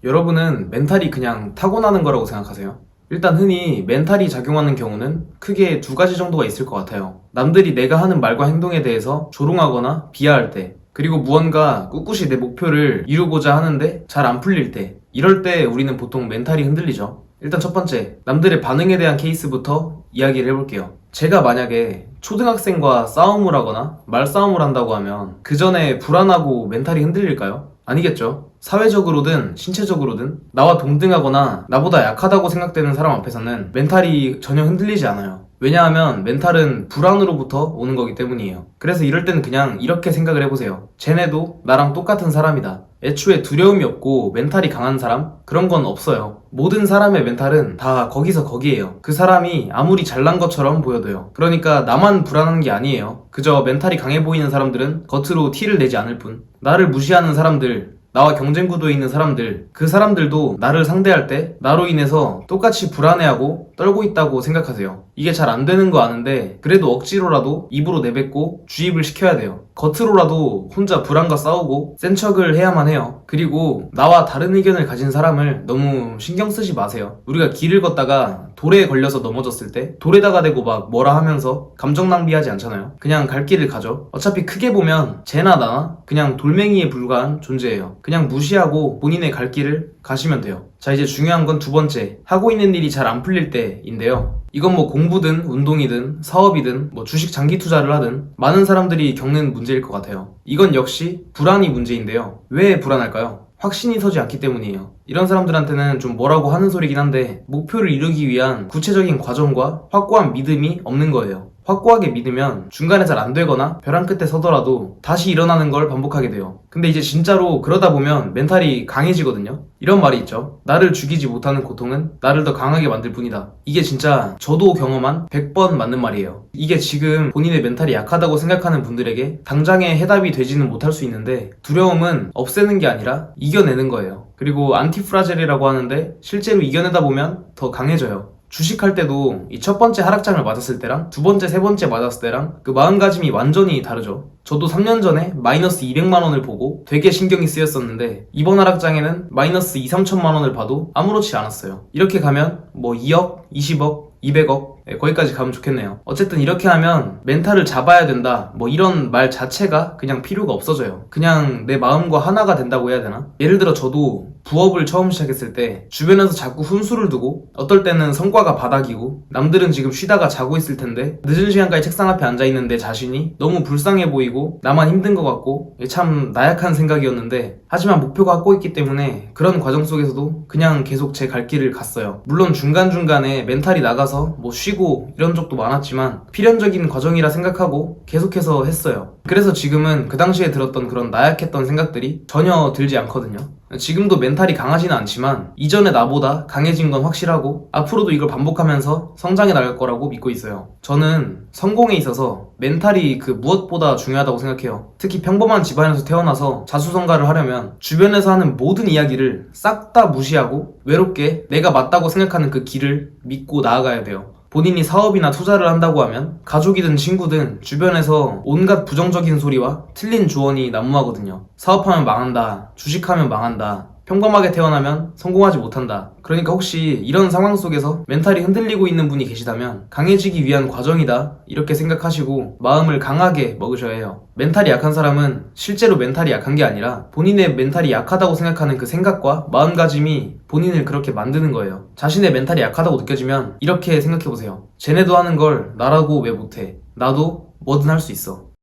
여러분은 멘탈이 그냥 타고나는 거라고 생각하세요? 일단 흔히 멘탈이 작용하는 경우는 크게 두 가지 정도가 있을 것 같아요. 남들이 내가 하는 말과 행동에 대해서 조롱하거나 비하할 때, 그리고 무언가 꿋꿋이 내 목표를 이루고자 하는데 잘 안 풀릴 때, 이럴 때 우리는 보통 멘탈이 흔들리죠. 일단 첫 번째, 남들의 반응에 대한 케이스부터 이야기를 해볼게요. 제가 만약에 초등학생과 싸움을 하거나 말싸움을 한다고 하면 그 전에 불안하고 멘탈이 흔들릴까요? 아니겠죠. 사회적으로든 신체적으로든 나와 동등하거나 나보다 약하다고 생각되는 사람 앞에서는 멘탈이 전혀 흔들리지 않아요. 왜냐하면 멘탈은 불안으로부터 오는 거기 때문이에요. 그래서 이럴 때는 그냥 이렇게 생각을 해보세요. 쟤네도 나랑 똑같은 사람이다. 애초에 두려움이 없고 멘탈이 강한 사람? 그런 건 없어요. 모든 사람의 멘탈은 다 거기서 거기에요. 그 사람이 아무리 잘난 것처럼 보여도요. 그러니까 나만 불안한 게 아니에요. 그저 멘탈이 강해 보이는 사람들은 겉으로 티를 내지 않을 뿐. 나를 무시하는 사람들, 나와 경쟁 구도에 있는 사람들, 그 사람들도 나를 상대할 때 나로 인해서 똑같이 불안해하고 떨고 있다고 생각하세요. 이게 잘 안 되는 거 아는데 그래도 억지로라도 입으로 내뱉고 주입을 시켜야 돼요. 겉으로라도 혼자 불안과 싸우고 센 척을 해야만 해요. 그리고 나와 다른 의견을 가진 사람을 너무 신경 쓰지 마세요. 우리가 길을 걷다가 돌에 걸려서 넘어졌을 때 돌에다가 대고 막 뭐라 하면서 감정 낭비하지 않잖아요. 그냥 갈 길을 가죠. 어차피 크게 보면 쟤나 나나 그냥 돌멩이에 불과한 존재예요. 그냥 무시하고 본인의 갈 길을 가시면 돼요. 자, 이제 중요한 건 두 번째, 하고 있는 일이 잘 안 풀릴 때인데요. 이건 뭐 공부든 운동이든 사업이든 뭐 주식 장기 투자를 하든 많은 사람들이 겪는 문제일 것 같아요. 이건 역시 불안이 문제인데요. 왜 불안할까요? 확신이 서지 않기 때문이에요. 이런 사람들한테는 좀 뭐라고 하는 소리긴 한데 목표를 이루기 위한 구체적인 과정과 확고한 믿음이 없는 거예요. 확고하게 믿으면 중간에 잘 안 되거나 벼랑 끝에 서더라도 다시 일어나는 걸 반복하게 돼요. 근데 이제 진짜로 그러다 보면 멘탈이 강해지거든요. 이런 말이 있죠. 나를 죽이지 못하는 고통은 나를 더 강하게 만들 뿐이다. 이게 진짜 저도 경험한 100번 맞는 말이에요. 이게 지금 본인의 멘탈이 약하다고 생각하는 분들에게 당장의 해답이 되지는 못할 수 있는데 두려움은 없애는 게 아니라 이겨내는 거예요. 그리고 안티프라젤이라고 하는데 실제로 이겨내다 보면 더 강해져요. 주식할 때도 이 첫 번째 하락장을 맞았을 때랑 두 번째, 세 번째 맞았을 때랑 그 마음가짐이 완전히 다르죠. 저도 3년 전에 마이너스 200만 원을 보고 되게 신경이 쓰였었는데 이번 하락장에는 마이너스 2, 3천만 원을 봐도 아무렇지 않았어요. 이렇게 가면 뭐 2억, 20억, 200억 거기까지 가면 좋겠네요. 어쨌든 이렇게 하면 멘탈을 잡아야 된다 뭐 이런 말 자체가 그냥 필요가 없어져요. 그냥 내 마음과 하나가 된다고 해야 되나? 예를 들어 저도 부업을 처음 시작했을 때 주변에서 자꾸 훈수를 두고 어떨 때는 성과가 바닥이고 남들은 지금 쉬다가 자고 있을 텐데 늦은 시간까지 책상 앞에 앉아있는 내 자신이 너무 불쌍해 보이고 나만 힘든 것 같고 참 나약한 생각이었는데 하지만 목표가 갖고 있기 때문에 그런 과정 속에서도 그냥 계속 제 갈 길을 갔어요. 물론 중간중간에 멘탈이 나가서 뭐 쉬고 이런 적도 많았지만 필연적인 과정이라 생각하고 계속해서 했어요. 그래서 지금은 그 당시에 들었던 그런 나약했던 생각들이 전혀 들지 않거든요. 지금도 멘탈이 강하지는 않지만 이전의 나보다 강해진 건 확실하고 앞으로도 이걸 반복하면서 성장해 나갈 거라고 믿고 있어요. 저는 성공에 있어서 멘탈이 그 무엇보다 중요하다고 생각해요. 특히 평범한 집안에서 태어나서 자수성가를 하려면 주변에서 하는 모든 이야기를 싹 다 무시하고 외롭게 내가 맞다고 생각하는 그 길을 믿고 나아가야 돼요. 본인이 사업이나 투자를 한다고 하면 가족이든 친구든 주변에서 온갖 부정적인 소리와 틀린 조언이 난무하거든요. 사업하면 망한다, 주식하면 망한다, 평범하게 태어나면 성공하지 못한다. 그러니까 혹시 이런 상황 속에서 멘탈이 흔들리고 있는 분이 계시다면 강해지기 위한 과정이다 이렇게 생각하시고 마음을 강하게 먹으셔야 해요. 멘탈이 약한 사람은 실제로 멘탈이 약한 게 아니라 본인의 멘탈이 약하다고 생각하는 그 생각과 마음가짐이 본인을 그렇게 만드는 거예요. 자신의 멘탈이 약하다고 느껴지면 이렇게 생각해보세요. 쟤네도 하는 걸 나라고 왜 못해? 나도 뭐든 할 수 있어.